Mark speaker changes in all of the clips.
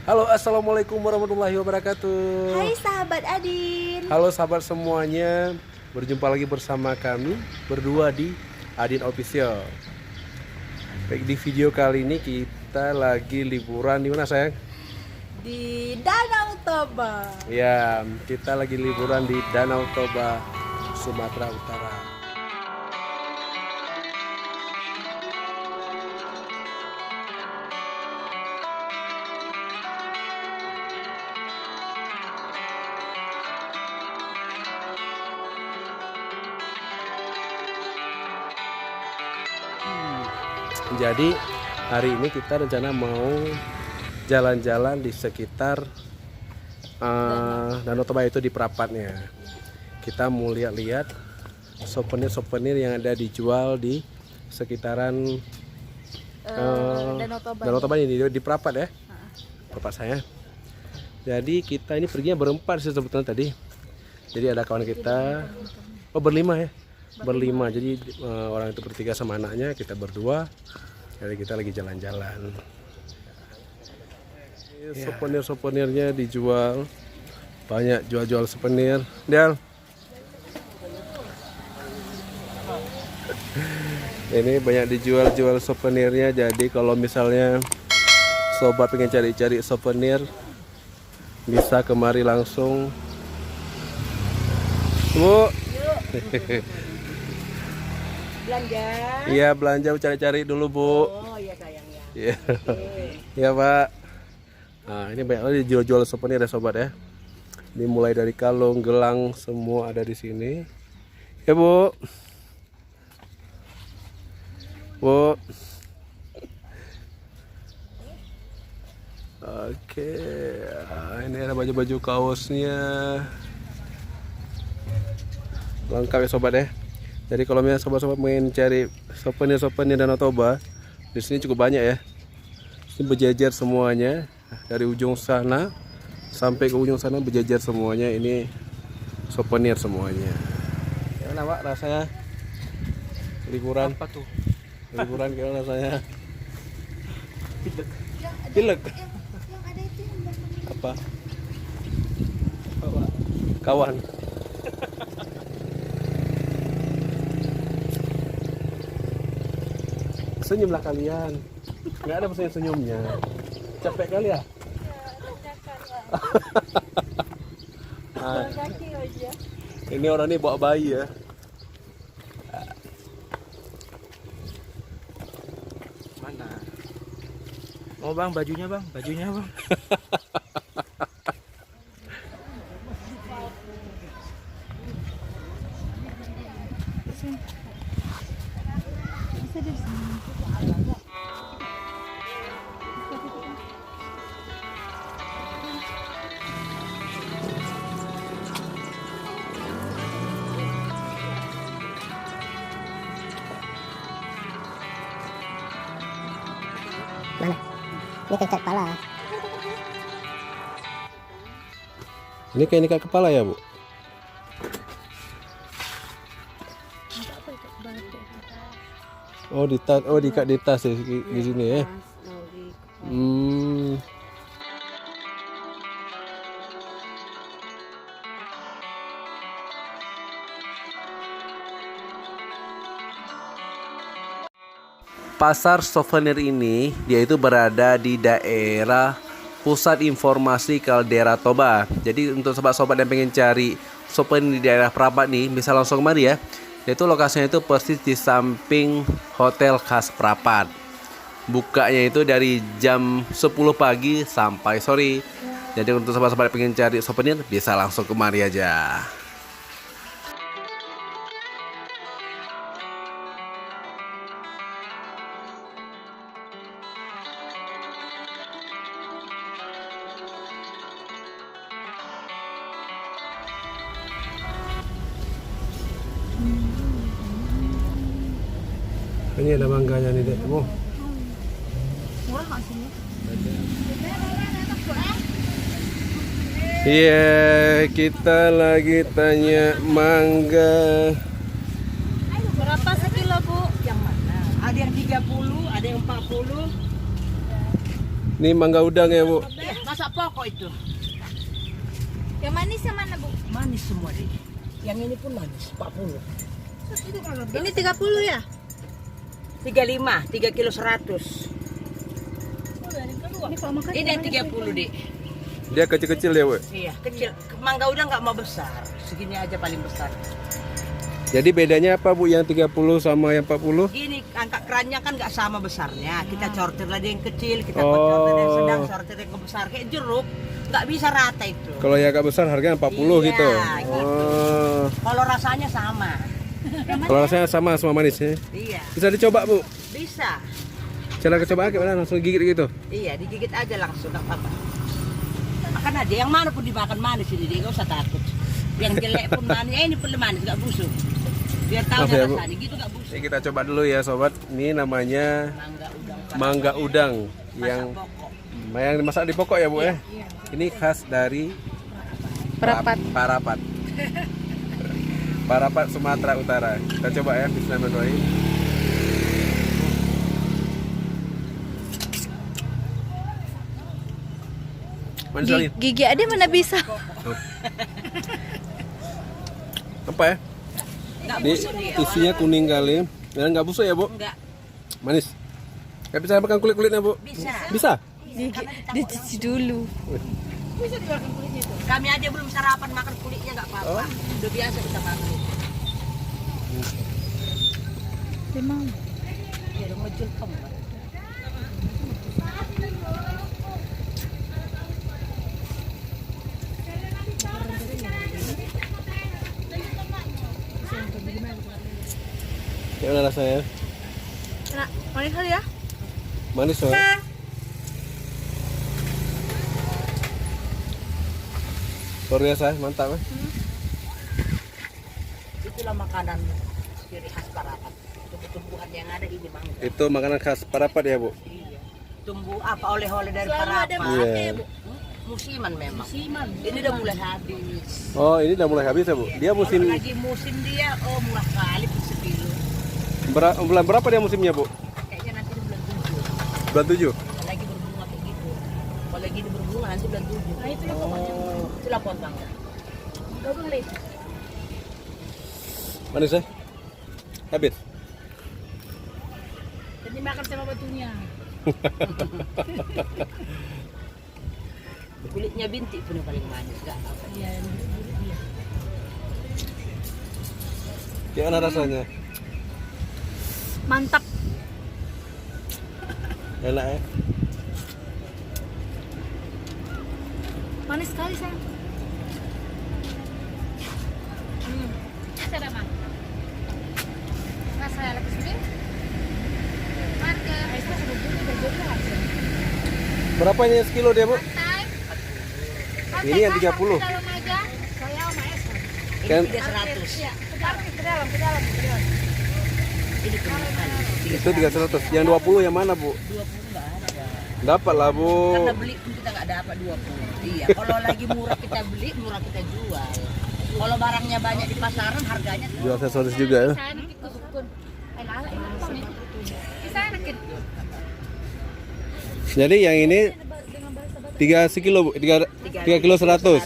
Speaker 1: Halo, assalamualaikum warahmatullahi wabarakatuh.
Speaker 2: Hai sahabat Adin.
Speaker 1: Halo sahabat semuanya, berjumpa lagi bersama kami berdua di Adin Official. Baik, di video kali ini kita lagi liburan di mana sayang?
Speaker 2: Di Danau Toba.
Speaker 1: Ya, kita lagi liburan di Danau Toba, Sumatera Utara. Jadi hari ini kita rencana mau jalan-jalan di sekitar Danau Toba, itu di perapatnya. Kita mau lihat-lihat souvenir-souvenir yang ada dijual di sekitaran Danau Toba ini di perapat ya, perapat saya. Jadi kita ini perginya berempat sih sebetulnya tadi. Jadi ada kawan kita, berlima ya. Berlima, jadi orang itu bertiga sama anaknya, kita berdua. Jadi kita lagi jalan-jalan. Souvenir-souvenirnya dijual, banyak jual-jual souvenir. Del, ini banyak dijual-jual souvenirnya. Jadi kalau misalnya sobat pengen cari-cari souvenir, bisa kemari langsung, Bu.
Speaker 2: Belanja.
Speaker 1: Iya, belanja, cari-cari dulu, Bu.
Speaker 2: Oh iya sayang ya.
Speaker 1: Iya. Iya, Pak. Nah, ini banyak dijual-jual souvenir ya, sobat ya. Ini mulai dari kalung, gelang, semua ada di sini. Ya, Bu. Bu. Oke. Nah, ini ada baju-baju kaosnya. Lengkap ya, sobat ya. Jadi kalau misalnya sobat-sobat ingin cari souvenir-souvenir Danau Toba, di sini cukup banyak ya. Ini berjejer semuanya, dari ujung sana sampai ke ujung sana berjejer semuanya. Ini souvenir semuanya. Gimana Pak rasanya? Liburan?
Speaker 3: Apa tuh?
Speaker 1: Liburan gimana rasanya?
Speaker 3: Pilek.
Speaker 1: Pilek?
Speaker 2: Yang ada itu yang belakang.
Speaker 1: Apa? Kawan. Senyumlah kalian. Nggak ada pesan senyumnya. Capek kali ya?
Speaker 2: Kaki aja.
Speaker 1: Ini orang ini bawa bayi ya.
Speaker 3: Mana? Oh bang, bajunya bang, bajunya bang.
Speaker 4: Mana? Ini ikat kepala.
Speaker 1: Ini kayak ikat kepala ya, Bu? Oh, diikat di tas ya, di sini ya. Hmm. Pasar souvenir ini dia itu berada di daerah Pusat Informasi Kaldera Toba. Jadi untuk sobat-sobat yang pengen cari souvenir di daerah Perapat nih, bisa langsung kemari ya. Itu lokasinya itu persis di samping Hotel Khas Perapat. Bukanya itu dari jam 10 pagi sampai sore. Jadi untuk sobat-sobat yang pengen cari souvenir bisa langsung kemari aja. Ini ada mangganya nih, Dek. Oh.
Speaker 2: Murah nggak sini?
Speaker 1: Iya, kita lagi tanya mangga.
Speaker 2: Berapa sekilo Bu? Yang mana? Ada yang 30, ada yang 40.
Speaker 1: Ini mangga udang ya, Bu.
Speaker 2: Mas
Speaker 4: Masa pokok itu?
Speaker 2: Yang manis yang mana, Bu?
Speaker 4: Manis semua deh. Yang ini pun manis, 40.
Speaker 2: Ini 30 ya?
Speaker 4: 35, 3 kilo 100.
Speaker 2: Ini kalau makan
Speaker 4: Ini yang 30 deh.
Speaker 1: Dia kecil-kecil ya, Bu.
Speaker 4: Iya, kecil. Mangga udah nggak mau besar. Segini aja paling besar.
Speaker 1: Jadi bedanya apa, Bu, yang 30 sama yang 40?
Speaker 4: Gini, angka kerannya kan nggak sama besarnya. Kita sortir lagi yang kecil, kita
Speaker 1: Oh.
Speaker 4: sortir yang sedang, sortir yang besar. Kayak jeruk, nggak bisa rata itu.
Speaker 1: Kalau yang agak besar harganya 40
Speaker 4: Iya,
Speaker 1: gitu.
Speaker 4: gitu.
Speaker 1: Oh.
Speaker 4: Kalau rasanya sama.
Speaker 1: Kalau rasanya sama semua manisnya.
Speaker 4: Iya,
Speaker 1: Bisa dicoba, Bu.
Speaker 4: bisa.
Speaker 1: Cara kecobaan gimana? Langsung gigit gitu.
Speaker 4: Iya, digigit aja langsung, nggak apa-apa. Makan aja, yang mana pun dimakan manis ini, dia nggak usah takut. Yang jelek pun manis, ini pun manis, nggak busuk. Biar tahu
Speaker 1: Maaf ya, Bu.
Speaker 4: rasanya, gitu nggak busuk.
Speaker 1: Ini kita coba dulu ya, sobat. Ini namanya
Speaker 4: Mangga udang.
Speaker 1: mangga udang
Speaker 4: Masak
Speaker 1: yang
Speaker 4: pokok.
Speaker 1: dimasak di pokok ya, Bu ya. Ini khas dari
Speaker 2: Parapat.
Speaker 1: Parapat. Parapat Sumatera Utara. Kita coba ya, bismillahirrahmanirrahim. Manis sekali.
Speaker 2: Gigi Ade mana bisa?
Speaker 1: Apa ya?
Speaker 4: Nggak
Speaker 1: Ini
Speaker 4: busuk dia.
Speaker 1: isinya kuning kali. Dan nggak busuk ya, Bu?
Speaker 4: Enggak,
Speaker 1: Manis. Nggak bisa makan kulit-kulitnya, Bu?
Speaker 4: bisa.
Speaker 1: Bisa?
Speaker 2: Dicuci dulu.
Speaker 4: Kami aja belum sarapan makan kulitnya nggak apa-apa. Udah biasa kita makan.
Speaker 2: Memang.
Speaker 4: Ya udah ngejul kamu.
Speaker 1: Gimana rasanya?
Speaker 2: Enak. Manis kali ya?
Speaker 1: Manis, sobat. Luar biasa, mantap ya.
Speaker 4: Itulah makanan ciri khas Parapat. Tumbuh-tumbuhan yang ada ini mangga.
Speaker 1: Itu makanan khas Parapat ya, Bu?
Speaker 4: Iya. Tumbuh apa oleh-oleh dari
Speaker 2: Selalu ada
Speaker 4: Parapat.
Speaker 2: masaknya
Speaker 1: Iya.
Speaker 2: ya, Bu?
Speaker 4: Musiman memang. Musiman. Ini udah mulai habis.
Speaker 1: Oh, ini udah mulai habis ya, Bu? Dia musim
Speaker 4: Kalau lagi musim dia, oh murah kali per sekilo.
Speaker 1: bulan berapa dia musimnya, Bu?
Speaker 4: Kayaknya nanti di bulan 7.
Speaker 1: Bulan 7.
Speaker 4: Lagi berbunga kayak gitu. Kalau lagi ini berbunga nanti bulan 7. Nah, itu itulah pohon mangga.
Speaker 1: Manis ya? Habis.
Speaker 2: Jadi makan sama batunya.
Speaker 4: Kulitnya bintik pun yang paling manis, enggak apa.
Speaker 2: Iya,
Speaker 1: Gimana rasanya?
Speaker 2: mantap.
Speaker 1: Enak ya?
Speaker 2: Manis sekali, sayang. Cara Bang. Rasa lagi sini. Harga.
Speaker 1: Berapa ini sekilo dia, Bu? Ini yang 30.
Speaker 2: Dalam aja. Saya sama Es.
Speaker 4: Ini
Speaker 1: Kan-
Speaker 4: 300.
Speaker 2: Iya, ke dalam.
Speaker 4: Ini pun
Speaker 1: Itu 300. Yang 20 yang mana, Bu?
Speaker 4: 20 enggak ada.
Speaker 1: Dapat lah, Bu.
Speaker 4: Karena beli pun kita nggak dapat 20. Iya, kalau lagi murah kita beli, murah kita jual. Kalau barangnya banyak di pasaran, harganya tuh.
Speaker 1: Jual aksesoris juga ya.
Speaker 2: Sana dikusukun. Bisa enakin.
Speaker 1: Jadi yang ini 3 sekilo, Bu. 3 kilo 100.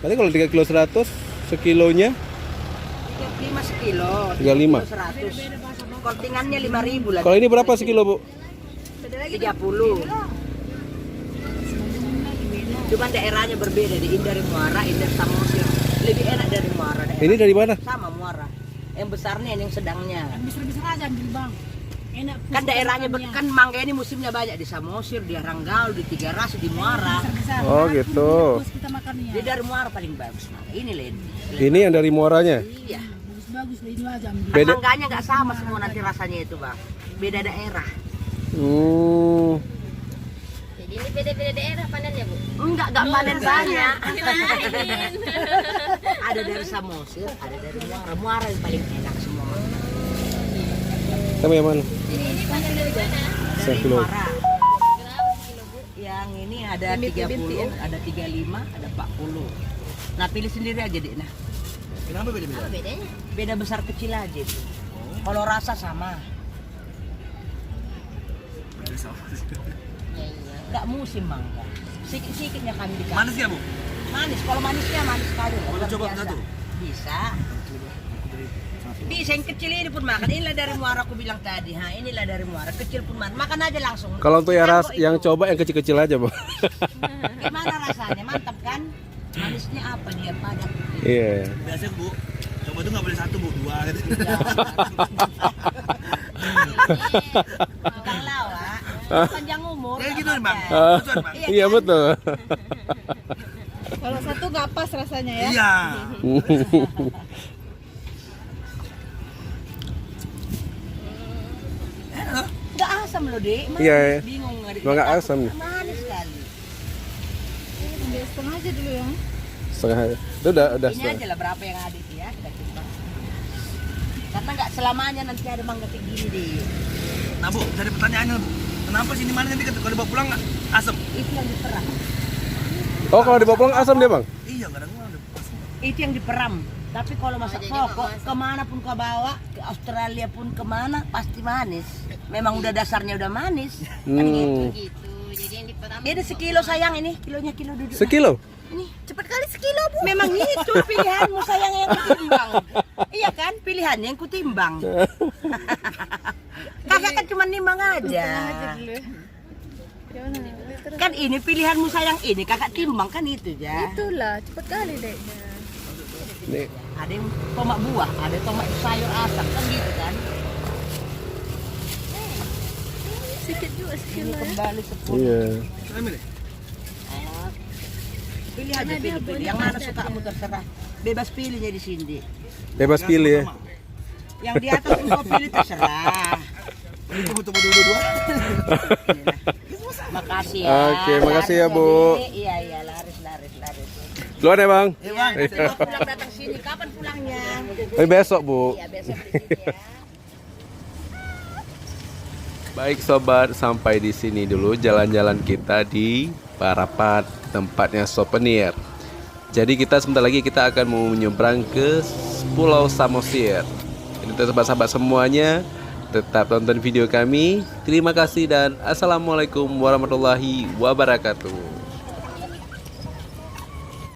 Speaker 1: Berarti kalau 3 kilo 100 sekilonya
Speaker 4: 5 sekilo,
Speaker 1: 35.
Speaker 4: 100. Kontingannya 5.000 lah.
Speaker 1: Kalau ini berapa sekilo, Bu?
Speaker 4: 30. Cuman daerahnya berbeda, di dari Muara, Indar Samosir. Lebih enak dari Muara daerah.
Speaker 1: Ini dari mana?
Speaker 4: Sama Muara. Yang besarnya yang sedangnya.
Speaker 2: Besar-besar aja ambil, Bang. Enak.
Speaker 4: Kan daerahnya kan mangga ini musimnya banyak di Samosir, di Ranggaul, di Tiga Ras, di Muara.
Speaker 1: Oh, gitu.
Speaker 2: Kita makannya.
Speaker 4: Dia dari Muara paling bagus mangga. Ini Lady.
Speaker 1: Ini yang dari muaranya.
Speaker 4: Iya.
Speaker 2: Bagus lah itu aja ambil.
Speaker 1: Beda.
Speaker 4: Mangganya nggak sama semua nanti rasanya itu, Bang. Beda daerah.
Speaker 2: Jadi ini beda-beda daerah panennya, Bu.
Speaker 4: Enggak panen banyak. Ada dari Samosir, ada dari Muara. Muara yang paling enak semua.
Speaker 1: Kamu yang mana?
Speaker 2: Ini panen dari mana?
Speaker 4: Dari
Speaker 1: Sekilo.
Speaker 4: Muara.
Speaker 2: Berapa kilo, Bu?
Speaker 4: Yang ini ada 30, ada 35, ada 40. Nah, pilih sendiri aja, Dik. Nah,
Speaker 2: Apa bedanya?
Speaker 4: beda besar kecil aja itu. Kalau rasa sama.
Speaker 2: Ya iya.
Speaker 4: nggak musim mangga. Sikit-sikitnya kami dikasih.
Speaker 3: Manis ya, Bu?
Speaker 4: Manis, kalau manisnya manis sekali.
Speaker 3: Boleh
Speaker 4: luar
Speaker 3: coba
Speaker 4: biasa.
Speaker 3: satu?
Speaker 4: Bisa. Bisa yang kecil ini pun makan. Inilah dari muara aku bilang tadi. Ha, inilah dari muara. Kecil pun makan aja langsung.
Speaker 1: Kalau untuk yang
Speaker 4: Kan kok
Speaker 1: yang
Speaker 4: itu.
Speaker 1: coba yang kecil-kecil aja, Bu.
Speaker 4: Gimana rasanya? Mantap kan? Manisnya apa dia padat?
Speaker 1: Iya.
Speaker 3: Biasanya, Bu, coba tuh nggak boleh satu, Bu, dua gitu.
Speaker 4: Tukang lawak, panjang umur.
Speaker 3: Kayak gitu nih, Bang.
Speaker 4: apa-apa.
Speaker 3: Betul, Bang.
Speaker 1: Iya betul.
Speaker 2: Kalau satu nggak pas rasanya ya.
Speaker 3: Iya.
Speaker 4: Nggak asam loh, Dek. Manis.
Speaker 1: Iya, iya.
Speaker 4: Bingung
Speaker 1: Nggak asam.
Speaker 4: Manis sekali.
Speaker 2: Ambil setengah aja dulu ya.
Speaker 1: Setengah. Itu udah
Speaker 4: Ini
Speaker 1: setengah.
Speaker 4: aja lah berapa yang ada itu ya, kita timbang. Karena nggak selamanya nanti ada mangga kayak gini deh.
Speaker 3: Nah, Bu, dari pertanyaannya, Bu. Kenapa sini manis nanti kalau dibawa pulang nggak asam?
Speaker 4: Itu yang diperam.
Speaker 1: Oh, kalau dibawa pulang asam dia, Bang?
Speaker 3: Iya, kadang-kadang ada asam.
Speaker 4: Itu yang diperam. Tapi kalau masak pokok, kemana pun kau bawa, ke Australia pun kemana, pasti manis. Memang udah dasarnya udah manis. Kan gitu.
Speaker 2: Gitu. Jadi yang diperam.
Speaker 4: Ini sekilo sayang ini, kilonya kilo duduk.
Speaker 1: Sekilo?
Speaker 4: Ini cepet kali sekilo, Bu. Memang itu pilihanmu sayang yang kutimbang. Iya kan, pilihannya yang kutimbang. Kakak kan cuma nimbang aja.
Speaker 2: Aja dulu. Gimana? Terus
Speaker 4: Kan ini pilihanmu sayang ini, kakak timbang kan itu ya.
Speaker 2: itulah cepet kali deh.
Speaker 1: Nih.
Speaker 4: Ada yang tomat buah, ada tomat sayur asam kan gitu kan.
Speaker 2: Sedikit juga
Speaker 4: Ini
Speaker 2: sekilo ya.
Speaker 4: kembali 10.
Speaker 1: Iya.
Speaker 3: Saya milih.
Speaker 4: Pilih aja, pilih. Yang mana sukamu terserah. Bebas pilihnya di sini.
Speaker 1: Bebas pilih ya.
Speaker 4: Yang di atas yang kau pilih terserah.
Speaker 3: Ini tunggu dua.
Speaker 4: Makasih ya.
Speaker 1: Oke, makasih ya,
Speaker 4: Laris
Speaker 1: Bu.
Speaker 4: Dek. Iya, iya, laris.
Speaker 1: Duluan ya, Bang?
Speaker 3: Iya, Bang.
Speaker 4: Kalau pulang datang sini, kapan pulangnya?
Speaker 1: Tapi besok, Bu.
Speaker 4: Iya, besok di sini ya.
Speaker 1: Baik sobat, sampai di sini dulu jalan-jalan kita di Parapat, tempatnya souvenir. Jadi kita sebentar lagi kita akan mau menyeberang ke Pulau Samosir. Jadi untuk sahabat-sahabat semuanya, tetap tonton video kami. Terima kasih dan assalamualaikum warahmatullahi wabarakatuh.